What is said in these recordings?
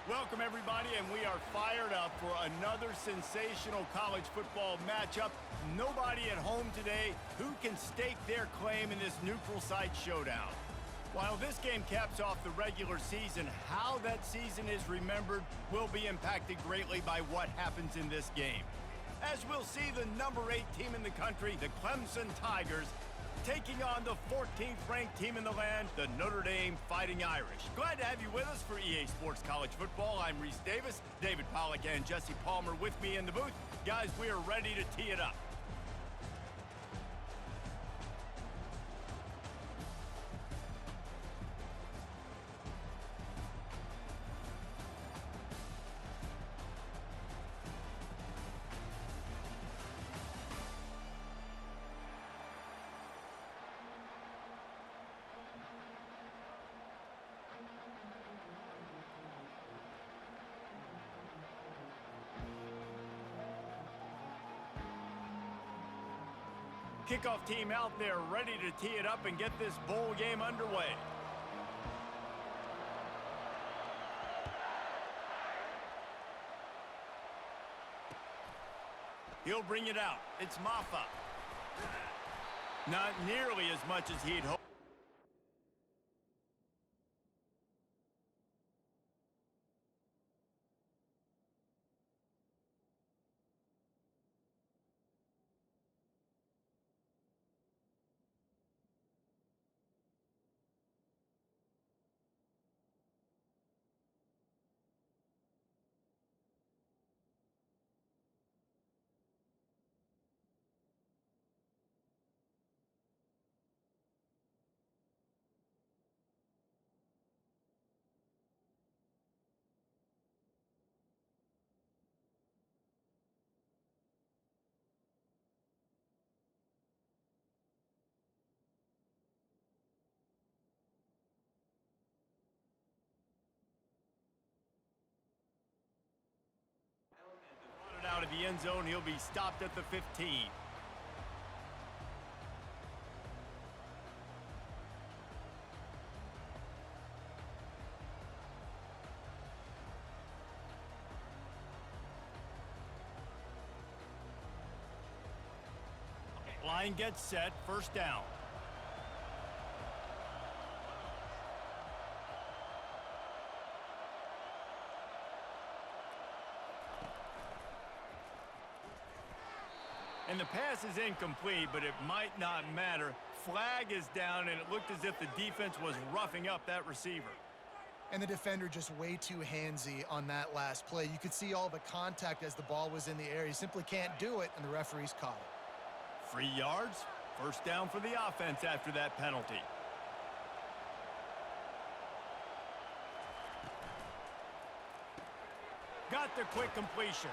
Welcome, everybody, and we are fired up for another sensational college football matchup. Nobody at home today who can stake their claim in this neutral site showdown. While this game caps off the regular season, how that season is remembered will be impacted greatly by what happens in this game. As we'll see the number 8 team in the country, the Clemson Tigers, taking on the 14th ranked team in the land, the Notre Dame Fighting Irish. Glad to have you with us for EA Sports College Football. I'm Reese Davis, David Pollack and Jesse Palmer with me in the booth. Guys, we are ready to tee it up. Kickoff team out there ready to tee it up and get this bowl game underway. He'll bring it out. It's Maffa. Not nearly as much as he'd hoped. Out of the end zone, he'll be stopped at the 15. Line gets set, first down. And the pass is incomplete, but it might not matter. Flag is down, and it looked as if the defense was roughing up that receiver. And the defender just way too handsy on that last play. You could see all the contact as the ball was in the air. He simply can't do it, and the referees caught it. 3 yards, first down for the offense after that penalty. Got the quick completion.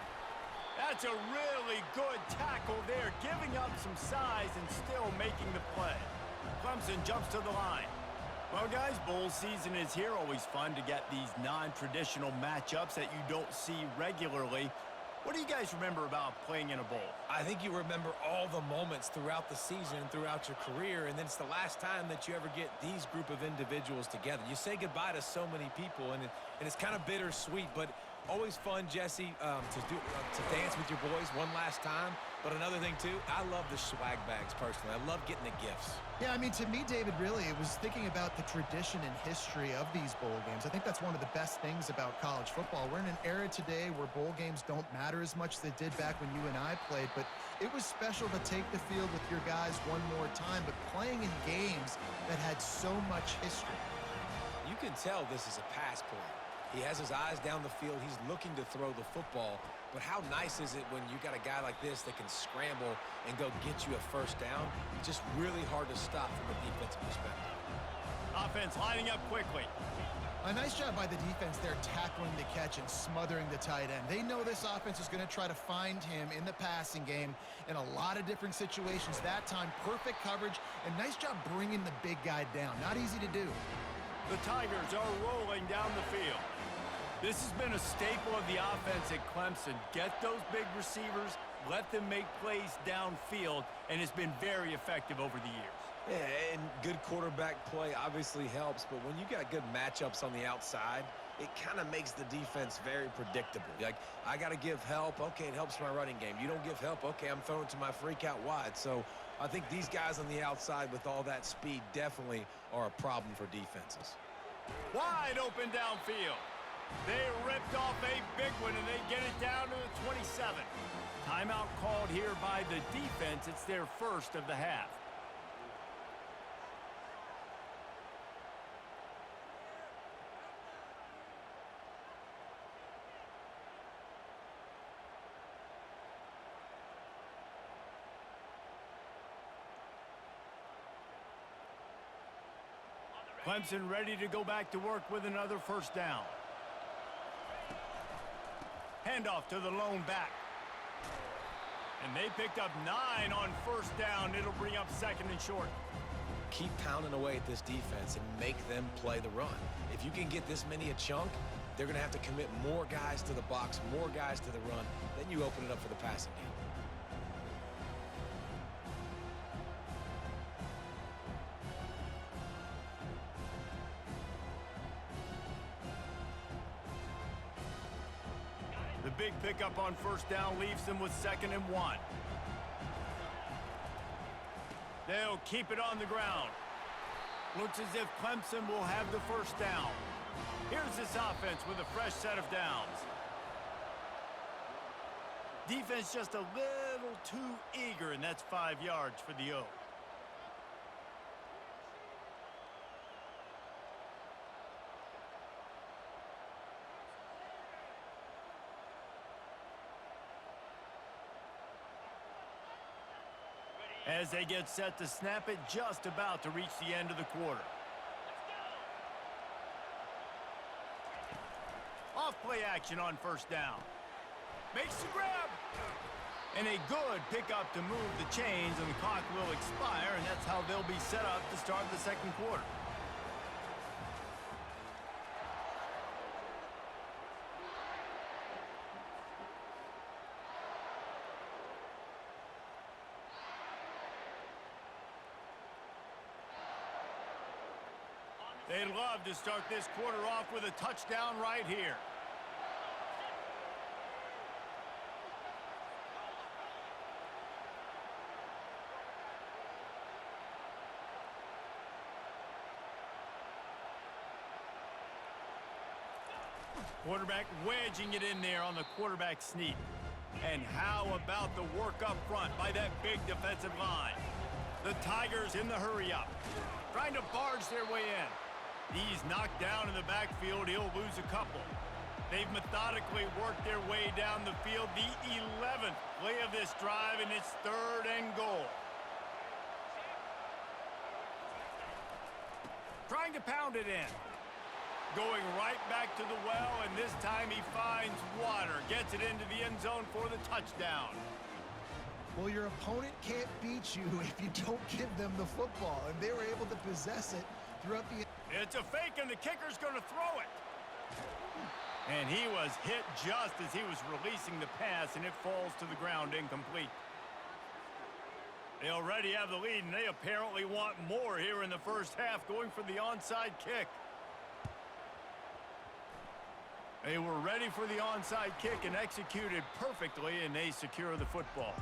That's a really good tackle there, giving up some size and still making the play. Clemson jumps to the line. Well, guys, bowl season is here. Always fun to get these non-traditional matchups that you don't see regularly. What do you guys remember about playing in a bowl? I think you remember all the moments throughout the season and throughout your career, and then it's the last time that you ever get these group of individuals together. You say goodbye to so many people, and it's kind of bittersweet, but always fun, Jesse, to dance with your boys one last time. But another thing, too, I love the swag bags, personally. I love getting the gifts. Yeah, I mean, to me, David, really, it was thinking about the tradition and history of these bowl games. I think that's one of the best things about college football. We're in an era today where bowl games don't matter as much as they did back when you and I played, but it was special to take the field with your guys one more time, but playing in games that had so much history. You can tell this is a pass play. He has his eyes down the field. He's looking to throw the football. But how nice is it when you got a guy like this that can scramble and go get you a first down? It's just really hard to stop from a defensive perspective. Offense lining up quickly. A nice job by the defense there tackling the catch and smothering the tight end. They know this offense is going to try to find him in the passing game in a lot of different situations. That time, perfect coverage, and nice job bringing the big guy down. Not easy to do. The Tigers are rolling down the field. This has been a staple of the offense at Clemson. Get those big receivers, let them make plays downfield, and it's been very effective over the years. Yeah, and good quarterback play obviously helps, but when you got good matchups on the outside, it kind of makes the defense very predictable. Like, I got to give help. Okay, it helps my running game. You don't give help. Okay, I'm throwing to my freak out wide. So I think these guys on the outside with all that speed definitely are a problem for defenses. Wide open downfield. They ripped off a big one, and they get it down to the 27. Timeout called here by the defense. It's their first of the half. Clemson ready to go back to work with another first down. Handoff to the lone back. And they picked up 9 on first down. It'll bring up second and short. Keep pounding away at this defense and make them play the run. If you can get this many a chunk, they're going to have to commit more guys to the box, more guys to the run. Then you open it up for the passing game. The big pickup on first down leaves them with 2nd and 1. They'll keep it on the ground. Looks as if Clemson will have the first down. Here's this offense with a fresh set of downs. Defense just a little too eager, and that's 5 yards for the O. As they get set to snap it, just about to reach the end of the quarter. Off play action on first down. Makes the grab. And a good pickup to move the chains, and the clock will expire, and that's how they'll be set up to start the second quarter. They'd love to start this quarter off with a touchdown right here. Quarterback wedging it in there on the quarterback sneak. And how about the work up front by that big defensive line? The Tigers in the hurry-up, trying to barge their way in. He's knocked down in the backfield. He'll lose a couple. They've methodically worked their way down the field. The 11th play of this drive, and it's 3rd and goal. Trying to pound it in. Going right back to the well, and this time he finds water. Gets it into the end zone for the touchdown. Well, your opponent can't beat you if you don't give them the football, and they were able to possess it throughout the... It's a fake, and the kicker's going to throw it. And he was hit just as he was releasing the pass, and it falls to the ground incomplete. They already have the lead, and they apparently want more here in the first half, going for the onside kick. They were ready for the onside kick and executed perfectly, and they secure the football.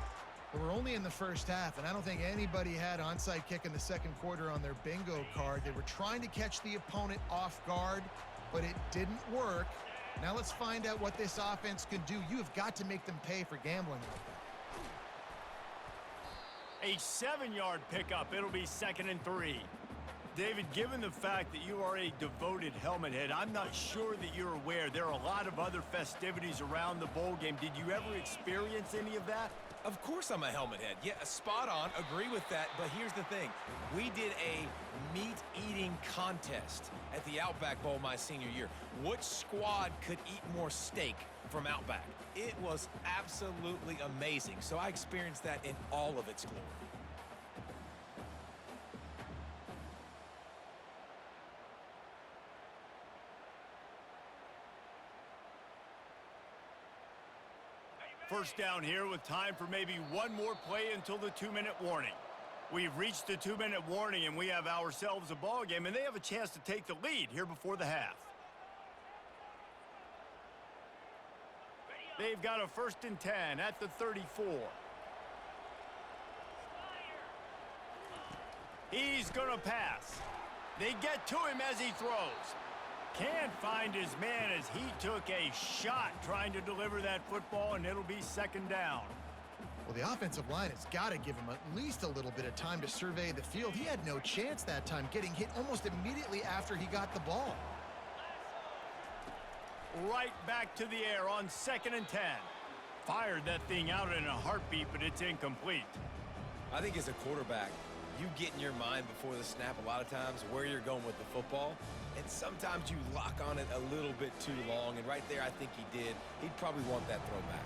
We're only in the first half, and I don't think anybody had onside kick in the second quarter on their bingo card. They were trying to catch the opponent off guard, but it didn't work. Now let's find out what this offense can do. You have got to make them pay for gambling like that. A 7-yard pickup. It'll be 2nd and 3. David, given the fact that you are a devoted helmet head, I'm not sure that you're aware there are a lot of other festivities around the bowl game. Did you ever experience any of that? Of course I'm a helmet head. Yeah, spot on. Agree with that. But here's the thing. We did a meat-eating contest at the Outback Bowl my senior year. Which squad could eat more steak from Outback? It was absolutely amazing. So I experienced that in all of its glory. First down here with time for maybe one more play until the 2-minute warning. We've reached the 2-minute warning, and we have ourselves a ball game, and they have a chance to take the lead here before the half. They've got a 1st and 10 at the 34. He's going to pass. They get to him as he throws. Can't find his man as he took a shot trying to deliver that football, and it'll be 2nd down. Well, the offensive line has got to give him at least a little bit of time to survey the field. He had no chance that time, getting hit almost immediately after he got the ball. Right back to the air on 2nd and 10. Fired that thing out in a heartbeat, but it's incomplete. I think as a quarterback, you get in your mind before the snap a lot of times where you're going with the football, and sometimes you lock on it a little bit too long, and right there I think he did. He'd probably want that throwback.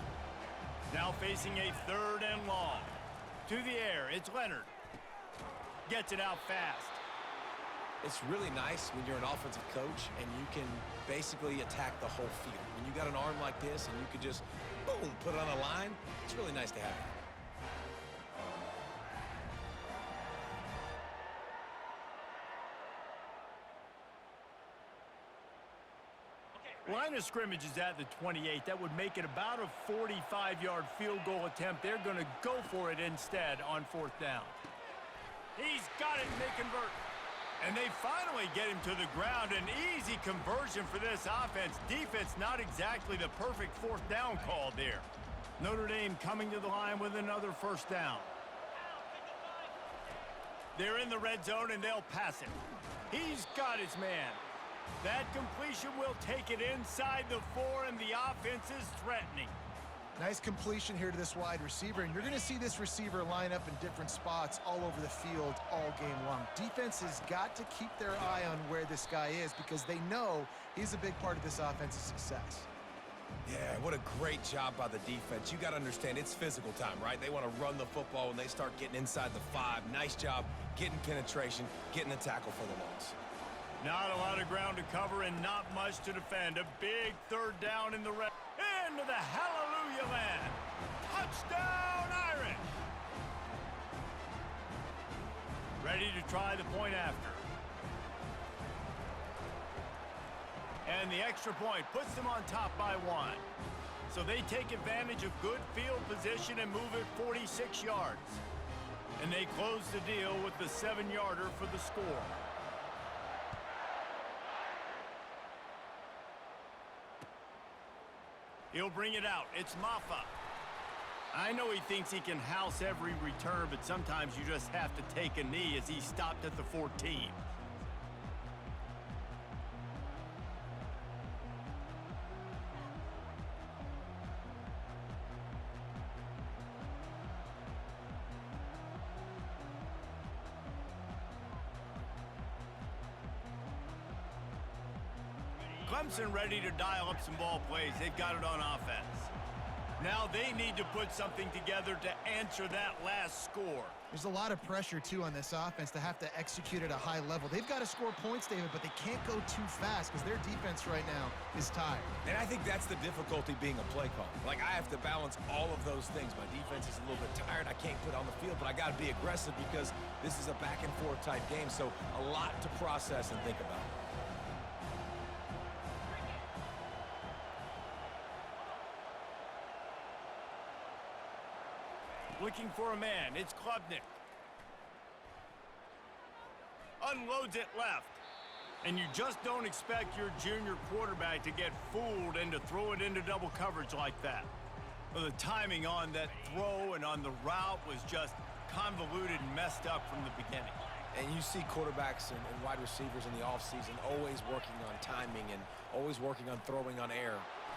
Now facing a 3rd and long. To the air, it's Leonard. Gets it out fast. It's really nice when you're an offensive coach and you can basically attack the whole field. When you got an arm like this and you could just, boom, put it on a line, it's really nice to have. Line of scrimmage is at the 28. That would make it about a 45-yard field goal attempt. They're going to go for it instead on 4th down. He's got it, and they convert. And they finally get him to the ground. An easy conversion for this offense. Defense not exactly the perfect 4th down call there. Notre Dame coming to the line with another 1st down. They're in the red zone, and they'll pass it. He's got his man. That completion will take it inside the 4, and the offense is threatening. Nice completion here to this wide receiver, and you're going to see this receiver line up in different spots all over the field all game long. Defense has got to keep their eye on where this guy is because they know he's a big part of this offense's success. Yeah, what a great job by the defense. You got to understand, it's physical time, right? They want to run the football when they start getting inside the 5. Nice job getting penetration, getting the tackle for the loss. Not a lot of ground to cover and not much to defend. A big 3rd down in the red. Into the hallelujah land. Touchdown, Irish. Ready to try the point after. And the extra point puts them on top by 1. So they take advantage of good field position and move it 46 yards. And they close the deal with the 7-yarder for the score. He'll bring it out. It's Maffa. I know he thinks he can house every return, but sometimes you just have to take a knee as he stopped at the 14. Clemson ready to dial up some ball plays. They've got it on offense. Now they need to put something together to answer that last score. There's a lot of pressure, too, on this offense to have to execute at a high level. They've got to score points, David, but they can't go too fast because their defense right now is tired. And I think that's the difficulty being a play caller. Like, I have to balance all of those things. My defense is a little bit tired. I can't put on the field, but I got to be aggressive because this is a back-and-forth type game, so a lot to process and think about. Looking for a man. It's Klubnik. Unloads it left. And you just don't expect your junior quarterback to get fooled and to throw it into double coverage like that. Well, the timing on that throw and on the route was just convoluted and messed up from the beginning. And you see quarterbacks and wide receivers in the offseason always working on timing and always working on throwing on air.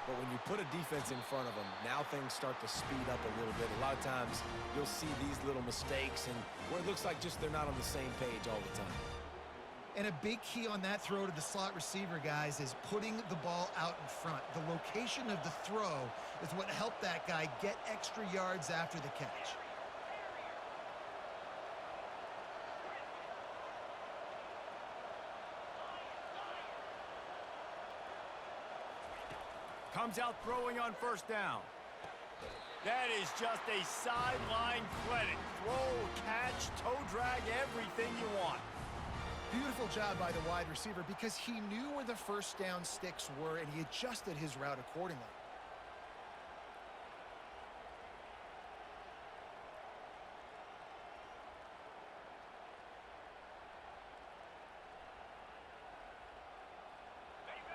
But when you put a defense in front of them, now things start to speed up a little bit. A lot of times you'll see these little mistakes and where it looks like just they're not on the same page all the time. And a big key on that throw to the slot receiver, guys, is putting the ball out in front. The location of the throw is what helped that guy get extra yards after the catch. Comes out throwing on 1st down. That is just a sideline clinic. Throw, catch, toe drag, everything you want. Beautiful job by the wide receiver because he knew where the first down sticks were and he adjusted his route accordingly.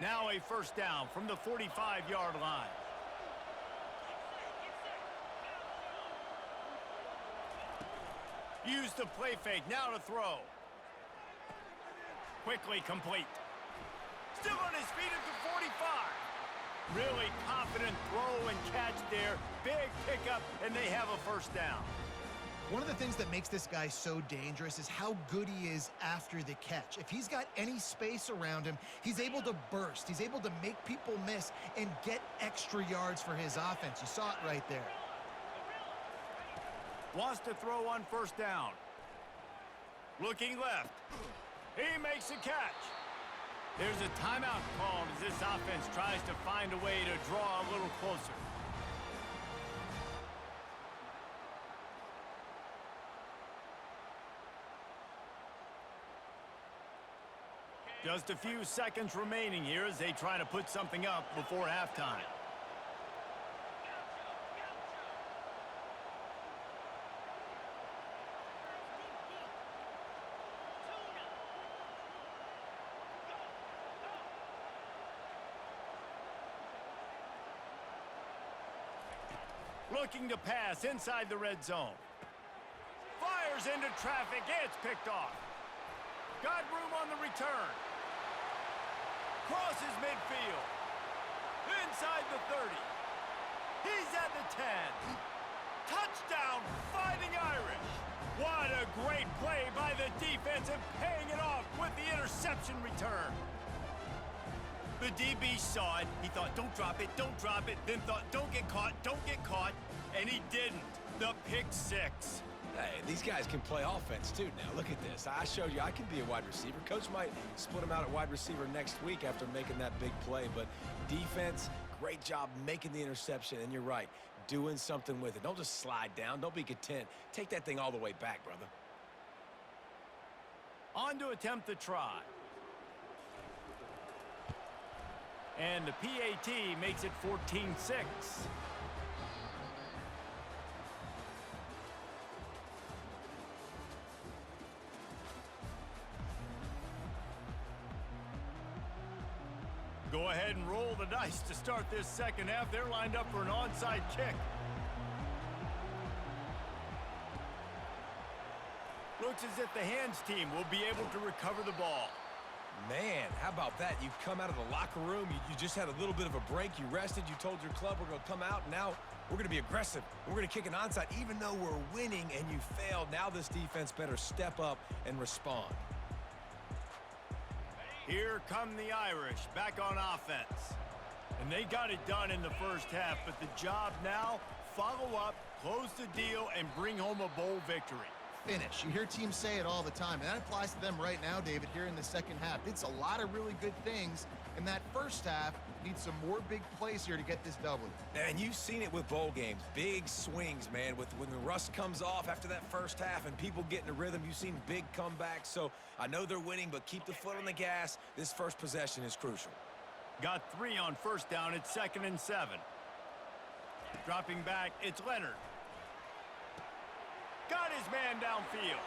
Now a first down from the 45-yard line. Use the play fake, now to throw. Quickly complete. Still on his feet at the 45. Really confident throw and catch there. Big pickup, and they have a first down. One of the things that makes this guy so dangerous is how good he is after the catch. If he's got any space around him, he's able to burst. He's able to make people miss and get extra yards for his offense. You saw it right there. Wants to throw on first down. Looking left. He makes a catch. There's a timeout called as this offense tries to find a way to draw a little closer. Just a few seconds remaining here as they try to put something up before halftime. Looking to pass inside the red zone. Fires into traffic. It's picked off. Got room on the return. Crosses midfield. Inside the 30. He's at the 10. Touchdown, Fighting Irish. What a great play by the defense and paying it off with the interception return. The DB saw it. He thought, don't drop it, don't drop it. Then thought, don't get caught, and he didn't. The pick six. Hey, these guys can play offense too now. Look at this. I showed you I can be a wide receiver. Coach might split him out at wide receiver next week after making that big play. But defense, great job making the interception. And you're right, doing something with it. Don't just slide down. Don't be content. Take that thing all the way back, brother. On to attempt the try. And the PAT makes it 14-6. Go ahead and roll the dice to start this second half. They're lined up for an onside kick. Looks as if the hands team will be able to recover the ball. Man, how about that? You come out of the locker room, you just had a little bit of a break, you rested, you told your club we're going to come out, and now we're going to be aggressive. We're going to kick an onside even though we're winning and you failed. Now this defense better step up and respond. Here come the Irish back on offense. And they got it done in the first half, but the job now, follow up, close the deal, and bring home a bowl victory. Finish. You hear teams say it all the time, and that applies to them right now, David, here in the second half. It's a lot of really good things, and that first half needs some more big plays here to get this W. And you've seen it with bowl games. Big swings, man, with when the rust comes off after that first half and people get in a rhythm. You've seen big comebacks, so I know they're winning, but keep the foot on the gas. This first possession is crucial. Got 3 on first down. It's 2nd and 7. Dropping back, it's Leonard. Got his man downfield.